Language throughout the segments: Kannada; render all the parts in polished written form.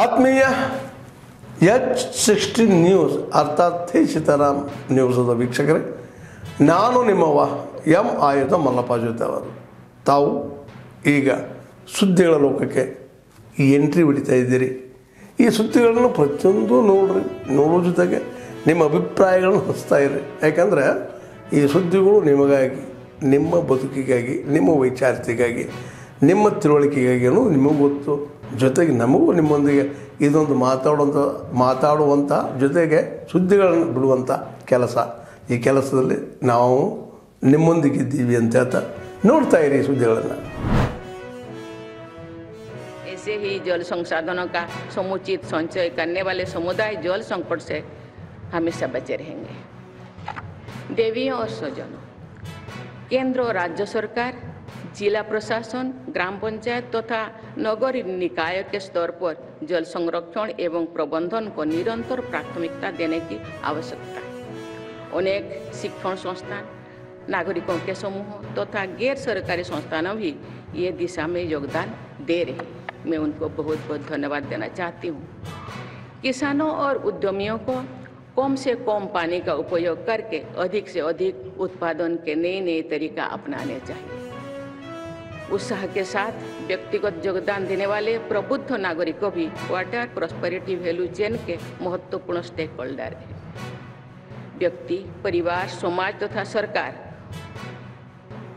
ಆತ್ಮೀಯ H16 ನ್ಯೂಸ್ ಅರ್ಥಾತ್ ಥೇ ಸೀತಾರಾಮ್ ನ್ಯೂಸದ ವೀಕ್ಷಕರೇ, ನಾನು ನಿಮ್ಮವ ಎಂ ಆಯುಧ ಮಲ್ಲಪ್ಪ ಜೊತೆ ಅವರು. ತಾವು ಈಗ ಸುದ್ದಿಗಳ ಲೋಕಕ್ಕೆ ಎಂಟ್ರಿ ಹೊಡಿತಾ ಇದ್ದೀರಿ. ಈ ಸುದ್ದಿಗಳನ್ನು ಪ್ರತಿಯೊಂದು ನೋಡೋ ಜೊತೆಗೆ ನಿಮ್ಮ ಅಭಿಪ್ರಾಯಗಳನ್ನು ಹಚ್ತಾ ಇರಿ. ಯಾಕಂದರೆ ಈ ಸುದ್ದಿಗಳು ನಿಮಗಾಗಿ, ನಿಮ್ಮ ಬದುಕಿಗಾಗಿ, ನಿಮ್ಮ ವೈಚಾರಿಕೆಗಾಗಿ, ನಿಮ್ಮ ತಿಳುವಳಿಕೆಗಾಗಿಯೂ ನಿಮಗೂ ಗೊತ್ತು. ಜೊತೆಗೆ ನಮಗೂ ನಿಮ್ಮೊಂದಿಗೆ ಇದೊಂದು ಮಾತಾಡುವಂಥ ಜೊತೆಗೆ ಸುದ್ದಿಗಳನ್ನು ಬಿಡುವಂಥ ಕೆಲಸ. ಈ ಕೆಲಸದಲ್ಲಿ ನಾವು ನಿಮ್ಮೊಂದಿಗಿದ್ದೀವಿ ಅಂತ ಹೇಳ್ತಾ ನೋಡ್ತಾ ಇರಿ ಸುದ್ದಿಗಳನ್ನು. ऐसे ही जल संसाधनों का समुचित संचय करने वाले समुदाय जल संकट से हमेशा बचे रहेंगे. देवियों और स्वजनों, केंद्र और राज्य सरकार, जिला प्रशासन, ग्राम पंचायत तथा नगर निकाय के स्तर पर जल संरक्षण एवं प्रबंधन को निरंतर प्राथमिकता देने की आवश्यकता है. अनेक शिक्षण संस्थान, नागरिकों के समूह तथा गैर सरकारी संस्थानों भी ये दिशा में योगदान दे रहे हैं. मैं उनको बहुत बहुत धन्यवाद देना चाहती हूँ. किसानों और उद्यमियों को कम से कम पानी का उपयोग करके अधिक से अधिक उत्पादन के नए तरीका अपनाने चाहिए. उत्साह के साथ व्यक्तिगत योगदान देने वाले प्रबुद्ध नागरिकों भी वाटर प्रॉस्पेरिटी वैल्यू चेन के महत्वपूर्ण स्टेक होल्डर हैं. व्यक्ति, परिवार, समाज तथा सरकार,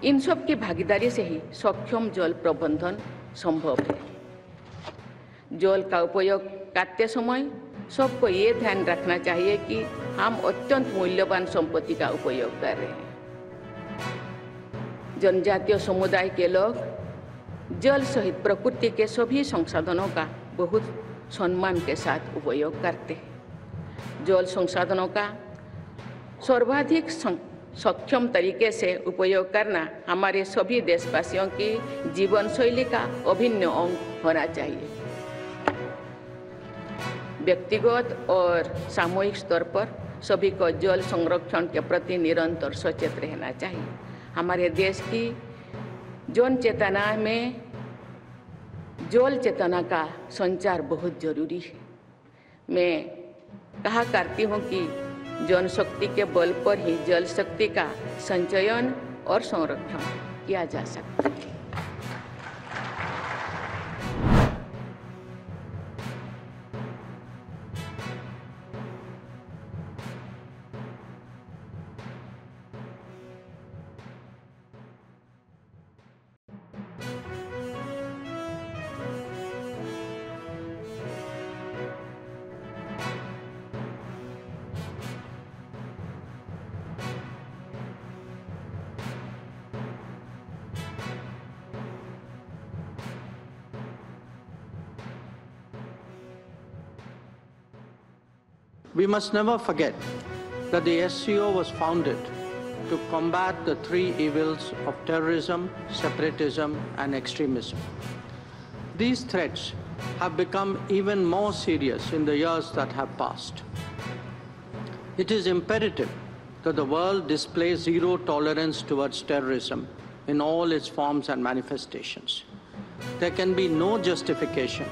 इन सब की भागीदारी से ही सक्षम जल प्रबंधन संभव है. जल का उपयोग करते समय सबको ये ध्यान रखना चाहिए कि हम अत्यंत मूल्यवान संपत्ति का उपयोग कर रहे हैं. जनजातीय समुदाय के लोग जल सहित प्रकृति के सभी संसाधनों का बहुत सम्मान के साथ उपयोग करते हैं. जल संसाधनों का सर्वाधिक सक्षम तरीके से उपयोग करना हमारे सभी देशवासियों की जीवन शैली का अभिन्न अंग होना चाहिए. व्यक्तिगत और सामूहिक स्तर पर सभी को जल संरक्षण के प्रति निरंतर सचेत रहना चाहिए. हमारे देश की जन चेतना में जल चेतना का संचार बहुत जरूरी है. मैं कहा करती हूँ कि जनशक्ति के बल पर ही जल शक्ति का संचयन और संरक्षण किया जा सकता है. We must never forget that the SCO was founded to combat the three evils of terrorism, separatism, and extremism. These threats have become even more serious in the years that have passed. It is imperative that the world display zero tolerance towards terrorism in all its forms and manifestations. There can be no justification,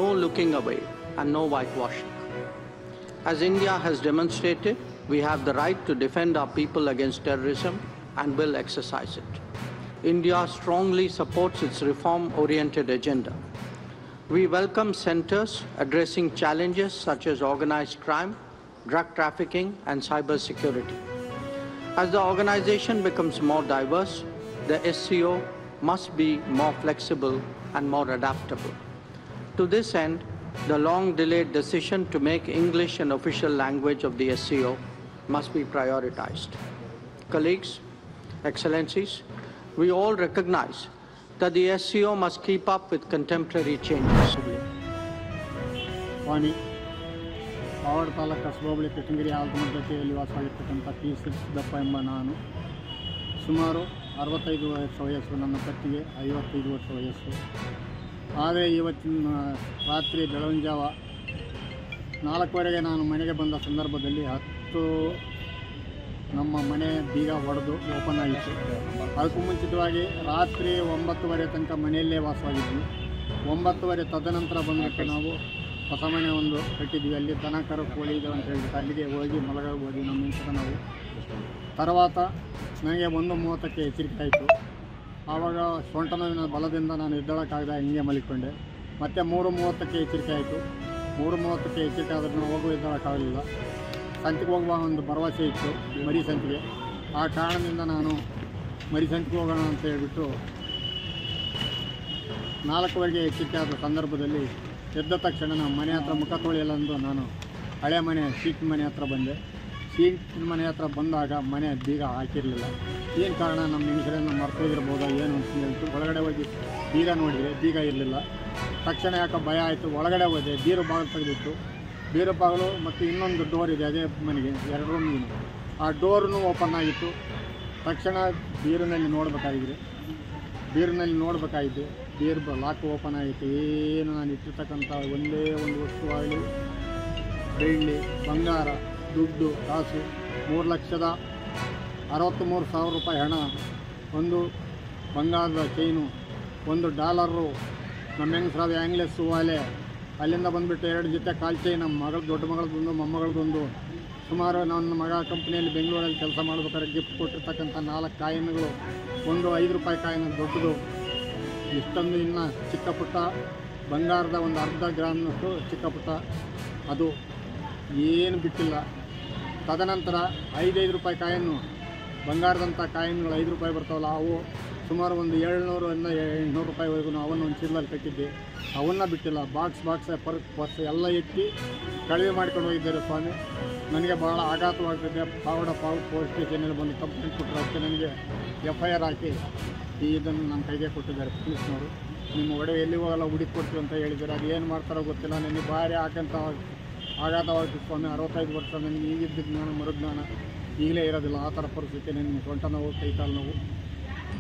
no looking away, and no whitewashing. As India has demonstrated, we have the right to defend our people against terrorism and will exercise it. India strongly supports its reform-oriented agenda. We welcome centers addressing challenges such as organized crime, drug trafficking, and cyber security. As the organization becomes more diverse, the SCO must be more flexible and more adaptable. To this end, the long-delayed decision to make English an official language of the SCO must be prioritized. Colleagues, Excellencies, we all recognize that the SCO must keep up with contemporary changes. ವಾಣಿ ಪಾವಡ ತಾಲೂಕು ಕಸಬಾಬಳಿ ಕೃಷ್ಣಗಿರಿ ಆಲ್ತಮದ್ದತೆಯಲ್ಲಿ ವಾಸವಾಗಿರ್ತಕ್ಕಂಥ ಟಿ ಸಿದ್ದಪ್ಪ ಎಂಬ ನಾನು ಸುಮಾರು 65 ವರ್ಷ ವಯಸ್ಸು, ನನ್ನ ಪತ್ತಿಗೆ 55 ವರ್ಷ ವಯಸ್ಸು. ಆದರೆ ಇವತ್ತಿನ ರಾತ್ರಿ ಬೆಳಗಿನ ಜಾವ 4:15ಗೆ ನಾನು ಮನೆಗೆ ಬಂದ ಸಂದರ್ಭದಲ್ಲಿ 10 ನಮ್ಮ ಮನೆ ಬೀಗ ಹೊಡೆದು ಓಪನ್ ಆಗಿತ್ತು. ಅದಕ್ಕೂ ಮುಂಚಿತವಾಗಿ ರಾತ್ರಿ 9:30 ತನಕ ಮನೆಯಲ್ಲೇ ವಾಸವಾಗಿದ್ವಿ. 9:30 ತದನಂತರ ಬಂದಕ್ಕೆ ನಾವು ಹೊಸ ಮನೆ ಒಂದು ಕಟ್ಟಿದ್ವಿ. ಅಲ್ಲಿ ದನ ಕರು ಕೋಳಿ ಇದೆ ಅಂತ ಹೇಳ್ಬಿಟ್ಟು ಅಲ್ಲಿಗೆ ಹೋಗಿ ಮಲಗಬಹುದು ನಮ್ಮ ಹೆಂಗಸರ ನಾವು. తర్వాత ನನಗೆ 1:30ಕ್ಕೆ ಎಚ್ಚರಿಕೆ ಆಯಿತು. ಆವಾಗ ಸೊಂಟ ನೋವಿನ ಬಲದಿಂದ ನಾನು ಎದ್ದೇಳೋಕ್ಕಾಗದೆ ಹಿಂಗೆ ಮಲಿಕೊಂಡೆ. ಮತ್ತು 3:30ಕ್ಕೆ ಎಚ್ಚರಿಕೆ ಆಯಿತು. 3:30ಕ್ಕೆ ಎಚ್ಚರಿಕೆ ಆದರೂ ಹೋಗೋ ಎದ್ದೇಳೋಕ್ಕಾಗಲಿಲ್ಲ. ಸಂತೆಗೆ ಹೋಗುವ ಒಂದು ಭರವಸೆ ಇತ್ತು, ಮರಿ ಸಂತೆಗೆ. ಆ ಕಾರಣದಿಂದ ನಾನು ಮರಿ ಸಂತೆಗೆ ಹೋಗೋಣ ಅಂತ ಹೇಳ್ಬಿಟ್ಟು 4 ಎಚ್ಚರಿಕೆ ಆದ ಸಂದರ್ಭದಲ್ಲಿ ಎದ್ದ ತಕ್ಷಣ ನಮ್ಮ ಮನೆ ಹತ್ರ ಮುಖ ತೊಳೆಯಲೆಂದು ನಾನು ಹಳೆ ಮನೆ ಶೀಟಿನ ಮನೆ ಹತ್ರ ಬಂದೆ. ಶೀಟಿನ ಮನೆ ಹತ್ರ ಬಂದಾಗ ಮನೆ ಬೀಗ ಹಾಕಿರಲಿಲ್ಲ. ಏನು ಕಾರಣ, ನಮ್ಮ ಹೆಂಗಸರನ್ನು ಮರ್ತೋಗಿರ್ಬೋದಾ ಏನು ಅಂತ ಹೇಳ್ತು. ಒಳಗಡೆ ಹೋಗಿ ಬೀಗ ನೋಡಿದರೆ ಬೀಗ ಇರಲಿಲ್ಲ. ತಕ್ಷಣ ಯಾಕೆ ಭಯ ಆಯಿತು. ಒಳಗಡೆ ಹೋದೆ, ಬೀರು ಬಾಗಿಲು ತೆಗೆದಿತ್ತು. ಬೀರು ಬಾಗಿಲು ಮತ್ತು ಇನ್ನೊಂದು ಡೋರ್ ಇದೆ ಅದೇ ಮನೆಗೆ, 2 ರೂಮ್ಗೆ. ಆ ಡೋರ್ನು ಓಪನ್ ಆಗಿತ್ತು. ತಕ್ಷಣ ಬೀರಿನಲ್ಲಿ ನೋಡಬೇಕಾಗಿದೆ. ಬೀರ್ ಲಾಕ್ ಓಪನ್ ಆಗಿತ್ತು. ಏನು ನಾನು ಇಟ್ಟಿರ್ತಕ್ಕಂಥ ಒಂದೇ ಒಂದು ವಸ್ತುವಾಗಲಿ, ಬೆಳ್ಳಿ, ಬಂಗಾರ, ದುಡ್ಡು, ಕಾಸು 3,63,000 ರೂಪಾಯಿ ಹಣ, ಒಂದು ಬಂಗಾರದ ಚೈನು, $1 ನಮ್ಮ ಹೆಂಗಸರಾದ ಆ್ಯಂಗ್ಲೆಸ್ ವಾಲೆ, ಅಲ್ಲಿಂದ ಬಂದುಬಿಟ್ಟು 2 ಜೊತೆ ಕಾಲು ಚೈನ್, ನಮ್ಮ ಮಗಳ ದೊಡ್ಡ ಮಗಳದೊಂದು ಮೊಮ್ಮಗಳದೊಂದು. ಸುಮಾರು ನನ್ನ ಮಗ ಕಂಪ್ನಿಯಲ್ಲಿ ಬೆಂಗಳೂರಲ್ಲಿ ಕೆಲಸ ಮಾಡ್ಬೇಕಾದ್ರೆ ಗಿಫ್ಟ್ ಕೊಟ್ಟಿರ್ತಕ್ಕಂಥ 4 ಕಾಯಿನ್ಗಳು, ಒಂದು $5 ಕಾಯಿನ್ ದೊಡ್ಡದು. ಇಷ್ಟೊಂದು ಇನ್ನು ಚಿಕ್ಕ ಪುಟ್ಟ ಬಂಗಾರದ ಒಂದು ಅರ್ಧ ಗ್ರಾಮ್ನಷ್ಟು ಚಿಕ್ಕ ಪುಟ್ಟ, ಅದು ಏನು ಬಿಟ್ಟಿಲ್ಲ. ತದನಂತರ $5 ಕಾಯಿನ್ನು, ಬಂಗಾರದಂಥ ಕಾಯಿನ್ಗಳು $5 ಬರ್ತಾವಲ್ಲ, ಅವು ಸುಮಾರು ಒಂದು 700ರಿಂದ 800 ರೂಪಾಯಿವರೆಗೂ ಅವನ್ನು ಒಂದು ಚೀಲದಲ್ಲಿ ಕಟ್ಟಿದ್ದೆ. ಅವನ್ನ ಬಿಟ್ಟಿಲ್ಲ. ಬಾಕ್ಸ್ ಪರ್ಸ್ ಎಲ್ಲ ಎತ್ತಿ ಕಳವೆ ಮಾಡ್ಕೊಂಡು ಹೋಗಿದ್ದಾರೆ ಸ್ವಾಮಿ. ನನಗೆ ಭಾಳ ಆಘಾತವಾಗ್ತಿದೆ. ಪಾವಡ ಪೊಲೀಸ್ ಸ್ಟೇಷನಲ್ಲಿ ಬಂದು ಕಂಪ್ಲೇಂಟ್ ಕೊಟ್ಟರು. ಅದಕ್ಕೆ ನನಗೆ FIR ಹಾಕಿ ಇದನ್ನು ನನ್ನ ಕೈಗೆ ಕೊಟ್ಟಿದ್ದಾರೆ ಪೊಲೀಸ್ನವರು. ನಿಮ್ಮ ಒಡವೆ ಎಲ್ಲಿ ಹೋಗಲ್ಲ ಹುಡುಕಿ ಕೊಡ್ತೀವಿ ಅಂತ ಹೇಳಿದ್ದಾರೆ. ಅದು ಏನು ಮಾಡ್ತಾರೋ ಗೊತ್ತಿಲ್ಲ. ನನಗೆ ಭಾರಿ ಆಘಾತವಾಗ್ತಿತ್ತು ಸ್ವಾಮಿ. 65 ವರ್ಷ ನನಗೆ ಈಗಿದ್ದ ಜ್ಞಾನ ಮರುಜ್ಞಾನ ಈಗಲೇ ಇರೋದಿಲ್ಲ. ಆ ಥರ ಪರಿಸ್ಥಿತಿ. ನನಗೆ ಸೊಂಟ ನೋವು, ಕೈಕಾಲು ನೋವು.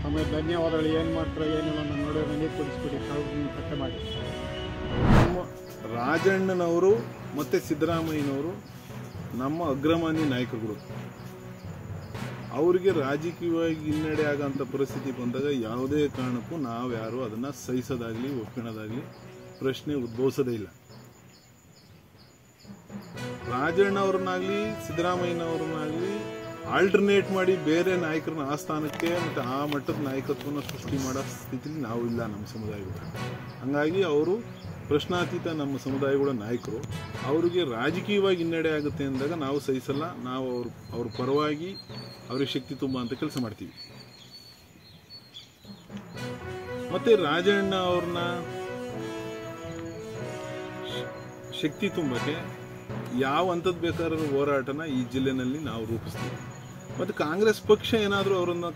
ತಮಗೆ ಧನ್ಯವಾದಗಳು. ಏನು ಮಾಡ್ತಾರೋ ಏನಿಲ್ಲ ನಾನು ನೋಡಿ ನನಗೆ ಕೊಡಿಸ್ಬಿಡಿ, ಪತ್ತೆ ಮಾಡಿ. ನಮ್ಮ ರಾಜಣ್ಣನವರು ಮತ್ತು ಸಿದ್ದರಾಮಯ್ಯನವರು ನಮ್ಮ ಅಗ್ರಮಾನ್ಯ ನಾಯಕರುಗಳು. ಅವರಿಗೆ ರಾಜಕೀಯವಾಗಿ ಹಿನ್ನಡೆ ಆಗೋಂಥ ಪರಿಸ್ಥಿತಿ ಬಂದಾಗ ಯಾವುದೇ ಕಾರಣಕ್ಕೂ ನಾವು ಯಾರು ಅದನ್ನು ಸಹಿಸೋದಾಗಲಿ ಒಪ್ಕೊಳ್ಳೋದಾಗಲಿ ಪ್ರಶ್ನೆ ಉದ್ಭವಿಸೋದೇ ಇಲ್ಲ. ರಾಜಣ್ಣವ್ರನ್ನಾಗಲಿ ಸಿದ್ದರಾಮಯ್ಯನವ್ರನ್ನಾಗಲಿ ಆಲ್ಟರ್ನೇಟ್ ಮಾಡಿ ಬೇರೆ ನಾಯಕರನ್ನ ಆ ಸ್ಥಾನಕ್ಕೆ ಮತ್ತು ಆ ಮಟ್ಟದ ನಾಯಕತ್ವನ ಸೃಷ್ಟಿ ಮಾಡೋ ಸ್ಥಿತಿಲಿ ನಾವು ಇಲ್ಲ ನಮ್ಮ ಸಮುದಾಯಗಳು. ಹಾಗಾಗಿ ಅವರು ಪ್ರಶ್ನಾತೀತ ನಮ್ಮ ಸಮುದಾಯಗಳ ನಾಯಕರು. ಅವರಿಗೆ ರಾಜಕೀಯವಾಗಿ ಹಿನ್ನಡೆ ಆಗುತ್ತೆ ಅಂದಾಗ ನಾವು ಸಹಿಸಲ್ಲ. ನಾವು ಅವ್ರ ಪರವಾಗಿ ಅವ್ರಿಗೆ ಶಕ್ತಿ ತುಂಬ ಅಂತ ಕೆಲಸ ಮಾಡ್ತೀವಿ. ಮತ್ತು ರಾಜಣ್ಣ ಅವ್ರನ್ನ ಶಕ್ತಿ ತುಂಬಕ್ಕೆ ಯಾವ ಹಂತದ ಬೇಕಾದ್ರೂ ಹೋರಾಟನ ಈ ಜಿಲ್ಲೆನಲ್ಲಿ ನಾವು ರೂಪಿಸ್ತೀವಿ. ಮತ್ತು ಕಾಂಗ್ರೆಸ್ ಪಕ್ಷ ಏನಾದರೂ ಅವರನ್ನು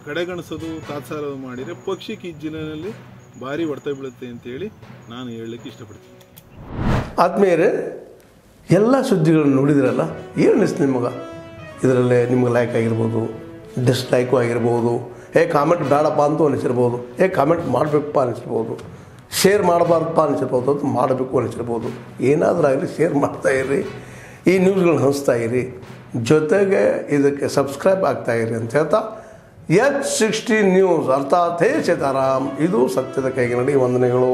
ಕಡೆಗಣಿಸೋದು ತಾತ್ಸಾರ ಮಾಡಿದರೆ ಪಕ್ಷಕ್ಕೆ ಈ ಜಿಲ್ಲೆಯಲ್ಲಿ ಭಾರಿ ಹೊಡೆತ ಬೀಳುತ್ತೆ ಅಂತೇಳಿ ನಾನು ಹೇಳಲಿಕ್ಕೆ ಇಷ್ಟಪಡ್ತೀನಿ. ಆತ್ಮೀಯರೇ, ಎಲ್ಲ ಸುದ್ದಿಗಳನ್ನು ನೋಡಿದ್ರಲ್ಲ, ಏನು ಅನಿಸ್ತು ನಿಮಗೆ? ಇದರಲ್ಲೇ ನಿಮ್ಗೆ ಲೈಕ್ ಆಗಿರ್ಬೋದು, ಡಿಸ್ಲೈಕು ಆಗಿರ್ಬೋದು, ಕಾಮೆಂಟ್ ಬೇಡಪ್ಪ ಅಂತ ಅನಿಸಿರ್ಬೋದು, ಕಾಮೆಂಟ್ ಮಾಡಬೇಕಪ್ಪ ಅನಿಸಿರ್ಬೋದು, ಶೇರ್ ಮಾಡಬಾರ್ದಪ್ಪ ಅನಿಸಿರ್ಬೋದು, ಅದು ಮಾಡಬೇಕು ಅನಿಸಿರ್ಬೋದು. ಏನಾದರೂ ಆಗಲಿ ಶೇರ್ ಮಾಡ್ತಾಯಿರಿ, ಈ ನ್ಯೂಸ್ಗಳನ್ನ ಹಂಚ್ತಾ ಇರಿ, ಜೊತೆಗೆ ಇದಕ್ಕೆ ಸಬ್ಸ್ಕ್ರೈಬ್ ಆಗ್ತಾಯಿರಿ ಅಂತ ಹೇಳ್ತಾ H60 ನ್ಯೂಸ್ ಅರ್ಥಾತ್ ಹೇ ಸೀತಾರಾಮ್, ಇದು ಸತ್ಯದ ಕೈಗೆ ನಡಿ. ವಂದನೆಗಳು.